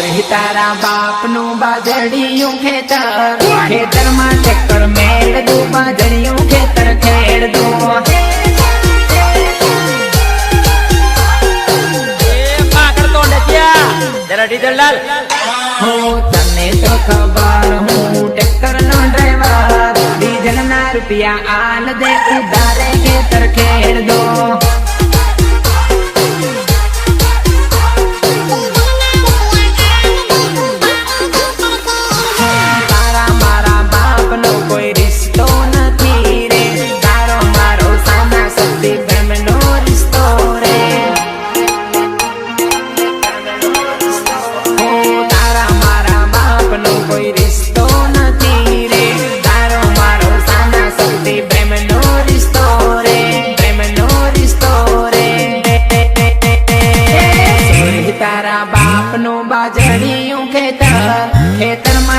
Sorry તારા બાપનું બાજડિયું ખેતર, ખેતરમાં ટ્રેક્ટર મેળ દો, બાજડિયું ખેતર ખેડ દો. તને તો ખબર હું ટ્રેક્ટર નો ડ્રાઈવર, ડીઝલ ના રૂપિયા આલ દે ઉધારે ખેતર ખેડ દો. તારા મારા બાપનો કોઈ રિશ્તો નથી રે, તારો મારો સાના શક્તિ પ્રેમનો રિશ્તો રે. કોઈ રિશ્તો નથી રે, તારો મારો સાના શક્તિ પ્રેમનો રિશ્તો રે, પ્રેમનો રિશ્તો રે. તારા બાપનું બાજડિયું ખેતર, ખેતરમાં